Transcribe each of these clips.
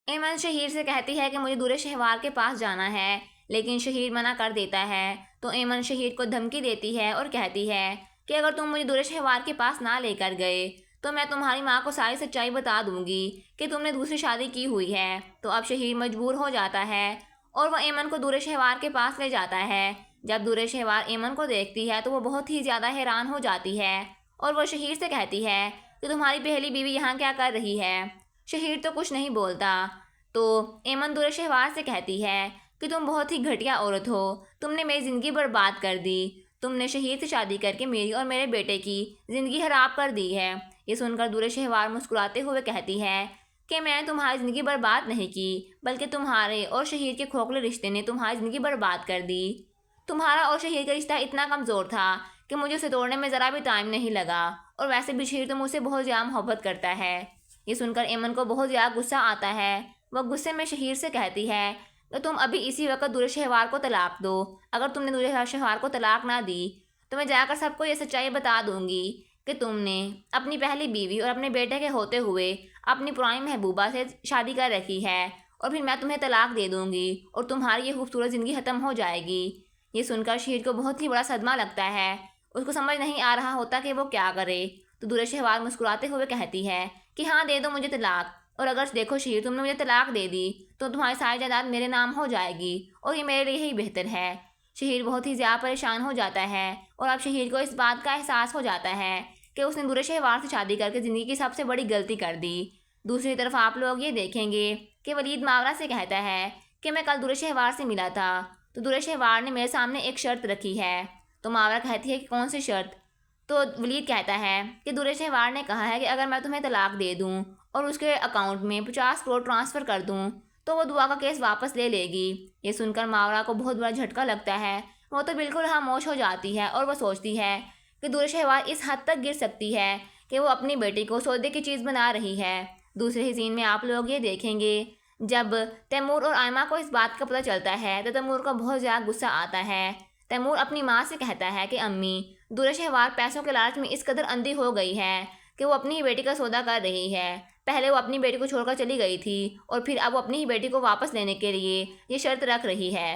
ایمن شہیر سے کہتی ہے کہ مجھے دور شہوار کے پاس جانا ہے، لیکن شہیر منع کر دیتا ہے تو ایمن شہیر کو دھمکی دیتی ہے اور کہتی ہے کہ اگر تم مجھے دور شہوار کے پاس نہ لے کر گئے تو میں تمہاری ماں کو ساری سچائی بتا دوں گی کہ تم نے دوسری شادی کی ہوئی ہے۔ تو اب شہیر مجبور ہو جاتا ہے اور وہ ایمن کو دور شہوار کے پاس لے جاتا ہے۔ جب دور شہوار ایمن کو دیکھتی ہے تو وہ بہت ہی زیادہ حیران ہو جاتی ہے اور وہ شہیر سے کہتی ہے کہ تمہاری پہلی بیوی یہاں کیا کر رہی ہے؟ شہیر تو کچھ نہیں بولتا تو ایمن دور شہوار سے کہتی ہے کہ تم بہت ہی گھٹیا عورت ہو، تم نے میری زندگی برباد کر دی، تم نے شہیر سے شادی کر کے میری اور میرے بیٹے کی زندگی خراب کر دی ہے۔ یہ سن کر دور شہوار مسکراتے ہوئے کہتی ہے کہ میں تمہاری زندگی برباد نہیں کی، بلکہ تمہارے اور شہیر کے کھوکھلے رشتے نے تمہاری زندگی برباد کر دی۔ تمہارا اور شہیر کا رشتہ اتنا کمزور تھا کہ مجھے اسے توڑنے میں ذرا بھی ٹائم نہیں لگا، اور ویسے بھی شہیر تو مجھ سے بہت زیادہ محبت کرتا ہے۔ یہ سن کر ایمن کو بہت زیادہ غصہ آتا ہے۔ وہ غصے میں شہیر سے کہتی ہے کہ تم ابھی اسی وقت دور شہوار کو طلاق دو، اگر تم نے دور شہوار کو طلاق نہ دی تو میں جا کر سب کو یہ سچائی بتا دوں گی کہ تم نے اپنی پہلی بیوی اور اپنے بیٹے کے ہوتے ہوئے اپنی پرانی محبوبہ سے شادی کر رکھی ہے، اور پھر میں تمہیں طلاق دے دوں گی اور تمہاری یہ خوبصورت زندگی ختم ہو جائے گی۔ یہ سن کر شہیر کو بہت ہی بڑا صدمہ لگتا ہے، اس کو سمجھ نہیں آ رہا ہوتا کہ وہ کیا کرے۔ تو دور شہوار مسکراتے ہوئے کہتی ہے کہ ہاں دے دو مجھے طلاق، اور اگر دیکھو شہیر تم نے مجھے طلاق دے دی تو تمہاری ساری جائیداد میرے نام ہو جائے گی، اور یہ میرے لیے ہی بہتر ہے۔ شہیر بہت ہی زیادہ پریشان ہو جاتا ہے، اور اب شہیر کو اس بات کا احساس ہو جاتا ہے کہ اس نے دور شہوار سے شادی کر کے زندگی کی سب سے بڑی غلطی کر دی۔ دوسری طرف آپ لوگ یہ دیکھیں گے کہ ولید ماورا سے کہتا ہے کہ میں کل دور شہوار سے ملا تھا تو دور شہوار نے میرے سامنے ایک شرط رکھی ہے۔ تو ماورا کہتی ہے کہ کون سی شرط؟ تو ولید کہتا ہے کہ دور شہوار نے کہا ہے کہ اگر میں تمہیں طلاق دے دوں اور اس کے اکاؤنٹ میں 50 کروڑ ٹرانسفر کر دوں تو وہ دعا کا کیس واپس لے لے گی۔ یہ سن کر ماورا کو بہت بڑا جھٹکا لگتا ہے، وہ تو بالکل خاموش ہو جاتی ہے اور وہ سوچتی ہے کہ دور شہوار اس حد تک گر سکتی ہے کہ وہ اپنی بیٹی کو سودے کی چیز بنا رہی ہے۔ دوسرے ہی سین میں آپ لوگ یہ دیکھیں گے جب تیمور اور آئمہ کو اس بات کا پتہ چلتا ہے تو تیمور کو بہت زیادہ غصہ آتا ہے۔ تیمور اپنی ماں سے کہتا ہے کہ امی، دور شہوار پیسوں کے لالچ میں اس قدر اندھی ہو گئی ہے کہ وہ اپنی ہی بیٹی کا سودا کر رہی ہے۔ پہلے وہ اپنی بیٹی کو چھوڑ کر چلی گئی تھی اور پھر اب وہ اپنی ہی بیٹی کو واپس لینے کے لیے یہ شرط رکھ رہی ہے۔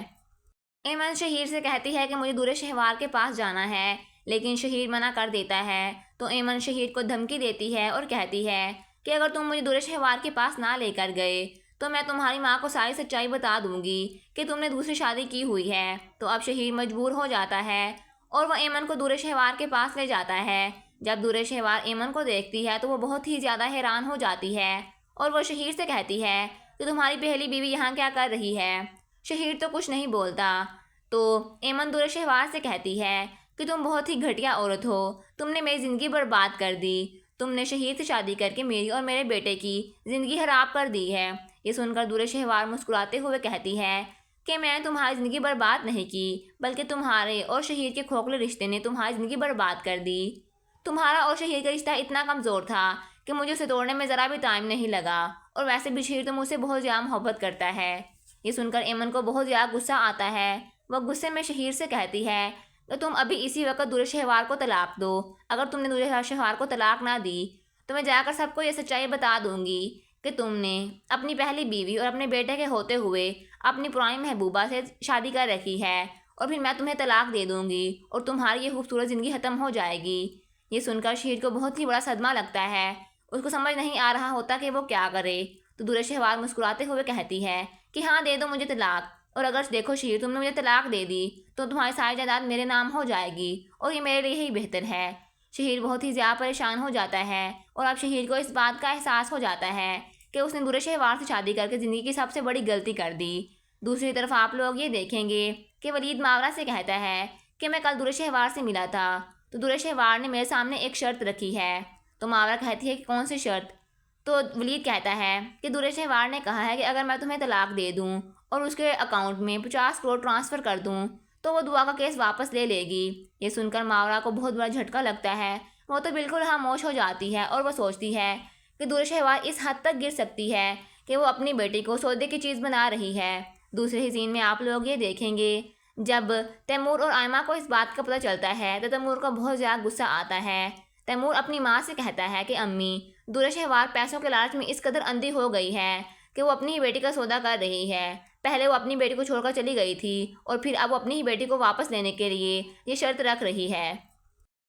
ایمن شہیر سے کہتی ہے کہ مجھے دور شہوار کے پاس جانا ہے، لیکن شہیر منع کر دیتا ہے تو ایمن شہیر کو دھمکی دیتی ہے اور کہتی ہے کہ اگر تم مجھے دور شہوار کے پاس نہ لے کر گئے تو میں تمہاری ماں کو ساری سچائی بتا دوں گی کہ تم نے دوسری شادی کی ہوئی ہے۔ تو اب شہیر مجبور ہو جاتا ہے اور وہ ایمن کو دور شہوار کے پاس لے جاتا ہے۔ جب دور شہوار ایمن کو دیکھتی ہے تو وہ بہت ہی زیادہ حیران ہو جاتی ہے اور وہ شہیر سے کہتی ہے کہ تمہاری پہلی بیوی یہاں کیا کر رہی ہے؟ شہیر تو کچھ نہیں بولتا تو ایمن دور شہوار سے کہتی ہے کہ تم بہت ہی گھٹیا عورت ہو، تم نے میری زندگی برباد کر دی، تم نے شہیر سے شادی کر کے میری اور میرے بیٹے کی زندگی خراب کر دی ہے۔ یہ سن کر دور شہوار مسکراتے ہوئے کہتی ہے کہ میں تمہاری زندگی برباد نہیں کی، بلکہ تمہارے اور شہیر کے کھوکھلے رشتے نے تمہاری زندگی برباد کر دی۔ تمہارا اور شہیر کا رشتہ اتنا کمزور تھا کہ مجھے اسے توڑنے میں ذرا بھی ٹائم نہیں لگا، اور ویسے بھی شہیر تو مجھ سے بہت زیادہ محبت کرتا ہے۔ یہ سن کر ایمن کو بہت زیادہ غصہ آتا ہے۔ وہ غصے میں شہیر سے کہتی ہے کہ تم ابھی اسی وقت دور شہوار کو طلاق دو، اگر تم نے دور شہوار کو طلاق نہ دی تو میں جا کر سب کو یہ سچائی بتا دوں گی کہ تم نے اپنی پہلی بیوی اور اپنے بیٹے کے ہوتے ہوئے اپنی پرانی محبوبہ سے شادی کر رکھی ہے، اور پھر میں تمہیں طلاق دے دوں گی اور تمہاری یہ خوبصورت زندگی ختم ہو جائے گی۔ یہ سن کر شہیر کو بہت ہی بڑا صدمہ لگتا ہے، اس کو سمجھ نہیں آ رہا ہوتا کہ وہ کیا کرے۔ تو دور شہوار مسکراتے ہوئے کہتی ہے کہ ہاں دے دو مجھے طلاق، اور اگر دیکھو شہیر تم نے مجھے طلاق دے دی تو تمہاری ساری جائیداد میرے نام ہو جائے گی، اور یہ میرے لیے ہی بہتر ہے۔ شہیر بہت ہی زیادہ پریشان ہو جاتا ہے، اور اب شہیر کو اس بات کا احساس ہو جاتا ہے کہ اس نے دور شہوار سے شادی کر کے زندگی کی سب سے بڑی غلطی کر دی۔ دوسری طرف آپ لوگ یہ دیکھیں گے کہ ولید ماورا سے کہتا ہے کہ میں کل دور شہوار سے ملا تھا تو دور شہوار نے میرے سامنے ایک شرط رکھی ہے۔ تو ماورا کہتی ہے کہ کون سی شرط؟ تو ولید کہتا ہے کہ دور شہوار نے کہا ہے کہ اگر میں تمہیں طلاق دے دوں اور اس کے اکاؤنٹ میں 50 کروڑ ٹرانسفر کر دوں تو وہ دعا کا کیس واپس لے لے گی۔ یہ سن کر ماورا کو بہت بڑا جھٹکا لگتا ہے، وہ تو بالکل خاموش ہو جاتی ہے اور وہ سوچتی ہے کہ دور شہوار اس حد تک گر سکتی ہے کہ وہ اپنی بیٹی کو سودے کی چیز بنا رہی ہے۔ دوسرے ہی سین میں آپ لوگ یہ دیکھیں گے جب تیمور اور آئمہ کو اس بات کا پتہ چلتا ہے تو تیمور کو بہت زیادہ غصہ آتا ہے۔ تیمور اپنی ماں سے کہتا ہے کہ امی، دور شہوار پیسوں کے لالچ میں اس قدر اندھی ہو گئی ہے کہ وہ اپنی ہی بیٹی کا سودا کر رہی ہے۔ پہلے وہ اپنی بیٹی کو چھوڑ کر چلی گئی تھی اور پھر اب وہ اپنی ہی بیٹی کو واپس لینے کے لیے یہ شرط رکھ رہی ہے۔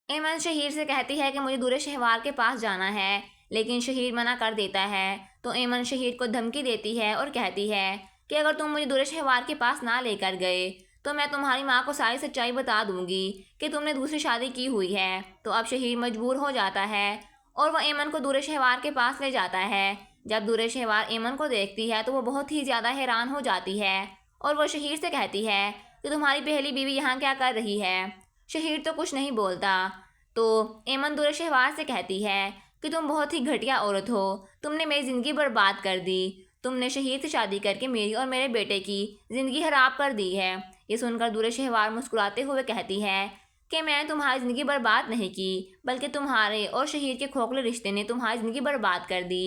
ایمن شہیر سے کہتی ہے کہ مجھے دور شہوار کے پاس جانا ہے، لیکن شہیر منع کر دیتا ہے تو ایمن شہیر کو دھمکی دیتی ہے اور کہتی ہے کہ اگر تم مجھے دور شہوار کے پاس نہ لے کر گئے تو میں تمہاری ماں کو ساری سچائی بتا دوں گی کہ تم نے دوسری شادی کی ہوئی ہے۔ تو اب شہیر مجبور ہو جاتا ہے اور وہ ایمن کو دور شہوار کے پاس لے جاتا ہے۔ جب دور شہوار ایمن کو دیکھتی ہے تو وہ بہت ہی زیادہ حیران ہو جاتی ہے اور وہ شہیر سے کہتی ہے کہ تمہاری پہلی بیوی یہاں کیا کر رہی ہے؟ شہیر تو کچھ نہیں بولتا تو ایمن دور شہوار سے کہتی ہے کہ تم بہت ہی گھٹیا عورت ہو، تم نے میری زندگی برباد کر دی، تم نے شہیر سے شادی کر کے میری اور میرے بیٹے کی زندگی خراب کر دی ہے۔ یہ سن کر دور شہوار مسکراتے ہوئے کہتی ہے کہ میں تمہاری زندگی برباد نہیں کی، بلکہ تمہارے اور شہیر کے کھوکھلے رشتے نے تمہاری زندگی برباد کر دی۔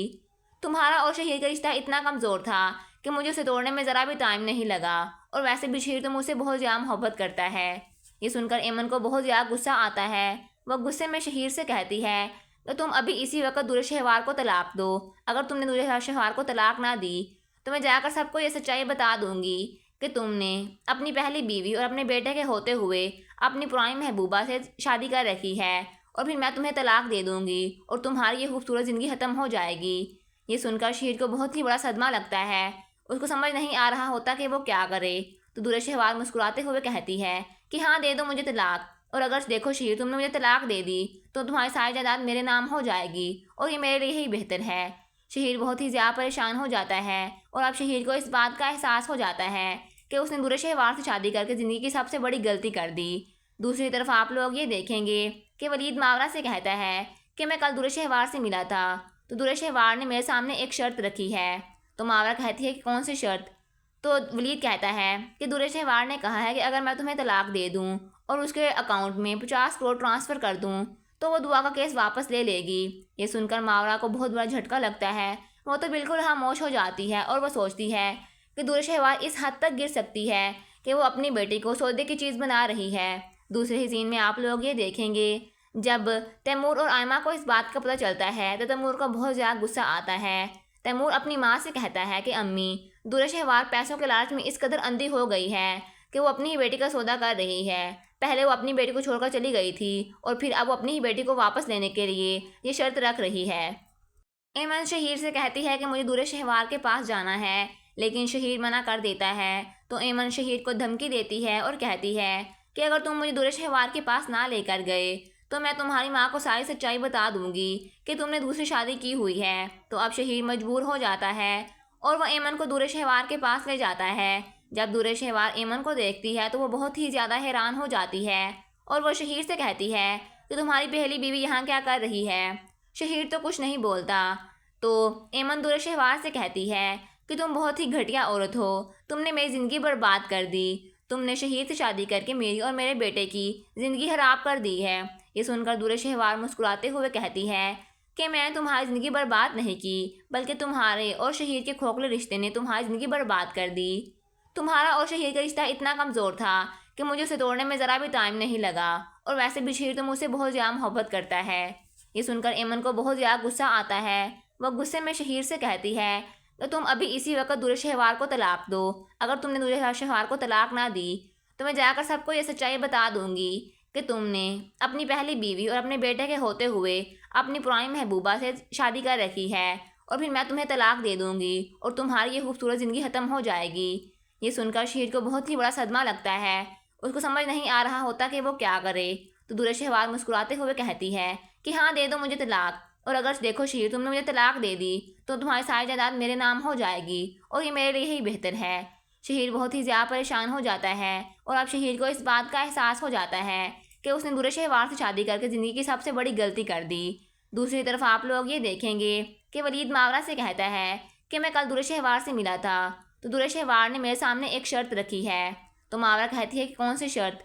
تمہارا اور شہیر کا رشتہ اتنا کمزور تھا کہ مجھے اسے توڑنے میں ذرا بھی ٹائم نہیں لگا، اور ویسے بھی شہیر تو مجھ سے بہت زیادہ محبت کرتا ہے۔ یہ سن کر ایمن کو بہت زیادہ غصہ آتا ہے۔ وہ غصے میں شہیر سے کہتی ہے کہ تم ابھی اسی وقت دور شہوار کو طلاق دو۔ اگر تم نے دور شہوار کو طلاق نہ دی تو میں جا کر سب کو یہ سچائی بتا دوں گی کہ تم نے اپنی پہلی بیوی اور اپنے بیٹے کے ہوتے ہوئے اپنی پرانی محبوبہ سے شادی کر رکھی ہے، اور پھر میں تمہیں طلاق دے دوں گی اور تمہاری یہ خوبصورت زندگی ختم ہو جائے گی۔ یہ سن کر شہیر کو بہت ہی بڑا صدمہ لگتا ہے، اس کو سمجھ نہیں آ رہا ہوتا کہ وہ کیا کرے۔ تو دور شہوار مسکراتے ہوئے کہتی ہے کہ ہاں دے دو مجھے طلاق، اور اگر دیکھو شہیر تم نے مجھے طلاق دے دی تو تمہاری ساری جائیداد میرے نام ہو جائے گی، اور یہ میرے لیے ہی بہتر ہے۔ شہیر بہت ہی زیادہ پریشان ہو جاتا ہے، اور اب شہیر کو اس بات کا احساس ہو جاتا ہے کہ اس نے دور شہوار سے شادی کر کے زندگی کی سب سے بڑی غلطی کر دی۔ دوسری طرف آپ لوگ یہ دیکھیں گے کہ ولید ماورا سے کہتا ہے کہ میں کل دور شہوار سے ملا تھا تو دور شہوار نے میرے سامنے ایک شرط رکھی ہے۔ تو ماورا کہتی ہے کہ کون سی شرط؟ تو ولید کہتا ہے کہ دور شہوار نے کہا ہے کہ اگر میں تمہیں طلاق دے دوں اور اس کے اکاؤنٹ میں 50 کروڑ ٹرانسفر کر دوں تو وہ دعا کا کیس واپس لے لے گی۔ یہ سن کر ماورا کو بہت بڑا جھٹکا لگتا ہے، وہ تو بالکل خاموش ہو جاتی ہے اور وہ سوچتی ہے کہ دور شہوار اس حد تک گر سکتی ہے کہ وہ اپنی بیٹی کو سودے کی چیز بنا رہی ہے۔ دوسرے ہی سین میں آپ لوگ یہ دیکھیں گے جب تیمور اور آئمہ کو اس بات کا پتہ چلتا ہے تو تیمور کو بہت زیادہ غصہ آتا ہے۔ تیمور اپنی ماں سے کہتا ہے کہ امی، دور شہوار پیسوں کے لالچ میں اس قدر اندھی ہو گئی ہے کہ وہ اپنی ہی بیٹی کا سودا کر رہی ہے۔ پہلے وہ اپنی بیٹی کو چھوڑ کر چلی گئی تھی اور پھر اب وہ اپنی ہی بیٹی کو واپس لینے کے لیے یہ شرط رکھ رہی ہے۔ ایمن شہیر سے کہتی ہے کہ مجھے دور شہوار کے پاس جانا ہے، لیکن شہیر منع کر دیتا ہے تو ایمن شہیر کو دھمکی دیتی ہے اور کہتی ہے کہ اگر تم مجھے دور شہوار کے پاس نہ لے کر گئے تو میں تمہاری ماں کو ساری سچائی بتا دوں گی کہ تم نے دوسری شادی کی ہوئی ہے۔ تو اب شہیر مجبور ہو جاتا ہے اور وہ ایمن کو دور شہوار کے پاس لے جاتا ہے۔ جب دور شہوار ایمن کو دیکھتی ہے تو وہ بہت ہی زیادہ حیران ہو جاتی ہے اور وہ شہیر سے کہتی ہے کہ تمہاری پہلی بیوی یہاں کیا کر رہی ہے؟ شہیر تو کچھ نہیں بولتا تو ایمن دور شہوار سے کہتی ہے کہ تم بہت ہی گھٹیا عورت ہو، تم نے میری زندگی برباد کر دی، تم نے شہیر سے شادی کر کے میری اور میرے بیٹے کی زندگی خراب کر دی ہے۔ یہ سن کر دور شہوار مسکراتے ہوئے کہتی ہے کہ میں تمہاری زندگی برباد نہیں کی، بلکہ تمہارے اور شہیر کے کھوکھلے رشتے نے تمہاری زندگی برباد کر دی۔ تمہارا اور شہیر کا رشتہ اتنا کمزور تھا کہ مجھے اسے توڑنے میں ذرا بھی ٹائم نہیں لگا، اور ویسے بھی شہیر تو مجھ سے بہت زیادہ محبت کرتا ہے۔ یہ سن کر ایمن کو بہت زیادہ غصہ آتا ہے۔ وہ غصے میں شہیر سے کہتی ہے کہ تم ابھی اسی وقت دور شہوار کو طلاق دو۔ اگر تم نے دور شہوار کو طلاق نہ دی تو میں جا کر سب کو یہ سچائی بتا دوں گی کہ تم نے اپنی پہلی بیوی اور اپنے بیٹے کے ہوتے ہوئے اپنی پرانی محبوبہ سے شادی کر رکھی ہے، اور پھر میں تمہیں طلاق دے دوں گی اور تمہاری یہ خوبصورت زندگی ختم ہو جائے گی۔ یہ سن کر شہیر کو بہت ہی بڑا صدمہ لگتا ہے، اس کو سمجھ نہیں آ رہا ہوتا کہ وہ کیا کرے۔ تو دور شہوار مسکراتے ہوئے کہتی ہے کہ ہاں دے دو مجھے طلاق، اور اگر دیکھو شہیر تم نے مجھے طلاق دے دی تو تمہاری ساری جائیداد میرے نام ہو جائے گی، اور یہ میرے لیے ہی بہتر ہے۔ شہیر بہت ہی زیادہ پریشان ہو جاتا ہے، اور اب شہیر کو اس بات کا احساس ہو جاتا ہے کہ اس نے دور شہوار سے شادی کر کے زندگی کی سب سے بڑی غلطی کر دی۔ دوسری طرف آپ لوگ یہ دیکھیں گے کہ ولید ماورا سے کہتا ہے کہ میں کل دور شہوار سے ملا تھا تو دور شہوار نے میرے سامنے ایک شرط رکھی ہے۔ تو ماورا کہتی ہے کہ کون سی شرط؟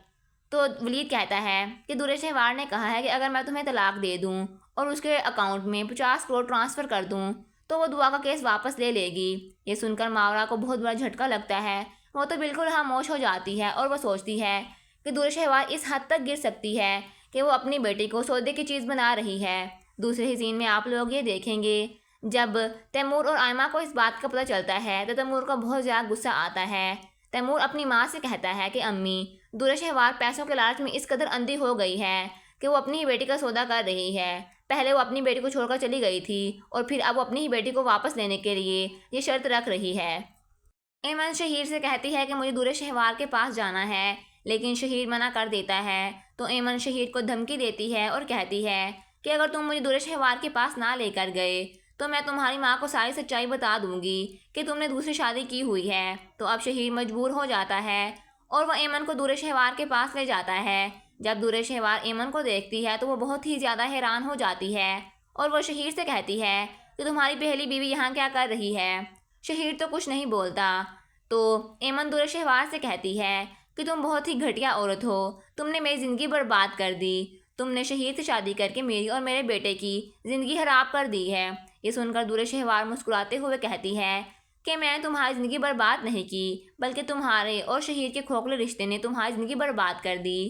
تو ولید کہتا ہے کہ دور شہوار نے کہا ہے کہ اگر میں تمہیں طلاق دے دوں اور اس کے اکاؤنٹ میں 50 کروڑ ٹرانسفر کر دوں تو وہ دعا کا کیس واپس لے لے گی۔ یہ سن کر ماورا کو بہت بڑا جھٹکا لگتا ہے، وہ تو بالکل خاموش ہو جاتی ہے اور وہ سوچتی ہے کہ دور شہوار اس حد تک گر سکتی ہے کہ وہ اپنی بیٹی کو سودے کی چیز بنا رہی ہے۔ دوسرے ہی سین میں آپ لوگ یہ دیکھیں گے جب تیمور اور آئمہ کو اس بات کا پتہ چلتا ہے تو تیمور کو بہت زیادہ غصہ آتا ہے۔ تیمور اپنی ماں سے کہتا ہے کہ امی، دورہ شہوار پیسوں کے لالچ میں اس قدر اندھی ہو گئی ہے کہ وہ اپنی ہی بیٹی کا سودا کر رہی ہے۔ پہلے وہ اپنی بیٹی کو چھوڑ کر چلی گئی تھی اور پھر اب وہ اپنی ہی بیٹی کو واپس لینے کے لیے یہ شرط رکھ رہی ہے۔ ایمن شہیر سے کہتی ہے کہ مجھے دورہ شہوار کے پاس جانا ہے، لیکن شہیر منع کر دیتا ہے تو ایمن شہیر کو دھمکی دیتی ہے اور کہتی ہے کہ اگر تم مجھے دورہ شہوار کے پاس نہ لے کر گئے تو میں تمہاری ماں کو ساری سچائی بتا دوں گی کہ تم نے دوسری شادی کی ہوئی ہے۔ تو اب شہیر مجبور ہو جاتا ہے اور وہ ایمن کو دورہ شہوار کے پاس لے جاتا ہے۔ جب دورہ شہوار ایمن کو دیکھتی ہے تو وہ بہت ہی زیادہ حیران ہو جاتی ہے اور وہ شہیر سے کہتی ہے کہ تمہاری پہلی بیوی یہاں کیا کر رہی ہے؟ شہیر تو کچھ نہیں بولتا۔ تو ایمن دورہ شہوار سے کہتی ہے کہ تم بہت ہی گھٹیا عورت ہو، تم نے میری زندگی برباد کر دی، تم نے شہیر سے شادی کر کے میری اور میرے بیٹے کی زندگی خراب کر دی ہے۔ یہ سن کر دورہ شہوار مسکراتے ہوئے کہتی ہے کہ میں تمہاری زندگی برباد نہیں کی، بلکہ تمہارے اور شہیر کے کھوکھلے رشتے نے تمہاری زندگی برباد کر دی۔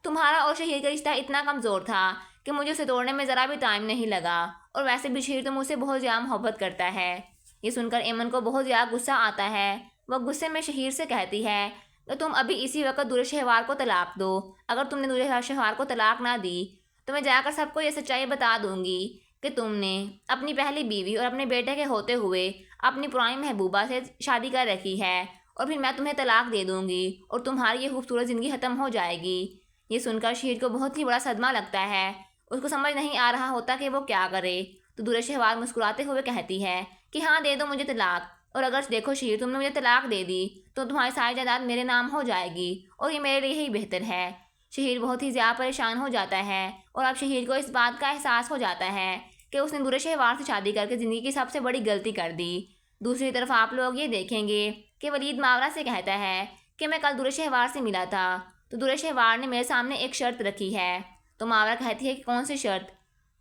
تمہارا اور شہیر کا رشتہ اتنا کمزور تھا کہ مجھے اسے توڑنے میں ذرا بھی ٹائم نہیں لگا، اور ویسے بھی شہیر تو مجھ سے بہت زیادہ محبت کرتا ہے۔ یہ سن کر ایمن کو بہت زیادہ غصہ آتا ہے۔ وہ غصے میں شہیر سے کہتی ہے کہ تم ابھی اسی وقت دورہ شہوار کو طلاق دو۔ اگر تم نے دورہ شہوار کو طلاق نہ دی تو میں جا کر سب کو یہ سچائی بتا دوں گی کہ تم نے اپنی پہلی بیوی اور اپنے بیٹے کے ہوتے ہوئے اپنی پرانی محبوبہ سے شادی کر رکھی ہے، اور پھر میں تمہیں طلاق دے دوں گی اور تمہاری یہ خوبصورت زندگی ختم ہو جائے گی۔ یہ سن کر شہیر کو بہت ہی بڑا صدمہ لگتا ہے، اس کو سمجھ نہیں آ رہا ہوتا کہ وہ کیا کرے۔ تو دورہ شہوار مسکراتے ہوئے کہتی ہے کہ ہاں دے دو مجھے طلاق، اور اگر دیکھو شہیر تم نے مجھے طلاق دے دی تو تمہاری ساری جائیداد میرے نام ہو جائے گی، اور یہ میرے لیے ہی بہتر ہے۔ شہیر بہت ہی زیادہ پریشان ہو جاتا ہے، اور اب شہیر کو اس بات کا احساس ہو جاتا ہے کہ اس نے دورہ شہوار سے شادی کر کے زندگی کی سب سے بڑی غلطی کر دی۔ دوسری طرف آپ لوگ یہ دیکھیں گے کہ ولید ماورا سے کہتا ہے کہ میں کل دورہ شہوار سے ملا تھا تو دورہ شہوار نے میرے سامنے ایک شرط رکھی ہے۔ تو ماورا کہتی ہے کہ کون سی شرط؟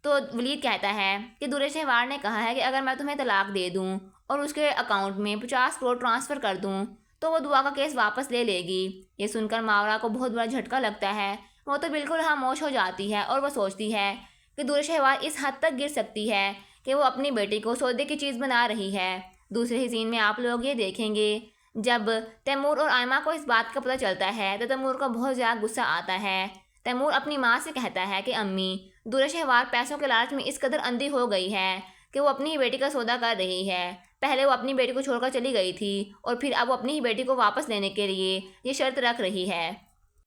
تو ولید کہتا ہے کہ دورہ شہوار نے کہا ہے کہ اگر میں تمہیں طلاق دے دوں اور اس کے اکاؤنٹ میں 50 کروڑ ٹرانسفر کر دوں تو وہ دعا کا کیس واپس لے لے گی۔ یہ سن کر ماورا کو بہت بڑا جھٹکا لگتا ہے، وہ تو بالکل خاموش ہو جاتی ہے اور وہ سوچتی ہے کہ دورہ شہوار اس حد تک گر سکتی ہے کہ وہ اپنی بیٹی کو سودے کی چیز بنا رہی ہے۔ دوسرے ہی سین میں آپ لوگ یہ دیکھیں گے جب تیمور اور آئمہ کو اس بات کا پتہ چلتا ہے تو تیمور کو بہت زیادہ غصہ آتا ہے۔ تیمور اپنی ماں سے کہتا ہے کہ امی، دورہ شہوار پیسوں کے لالچ میں اس قدر اندھی ہو گئی ہے کہ وہ اپنی ہی بیٹی کا سودا کر رہی ہے۔ پہلے وہ اپنی بیٹی کو چھوڑ کر چلی گئی تھی اور پھر اب وہ اپنی ہی بیٹی کو واپس لینے کے لیے یہ شرط رکھ رہی ہے۔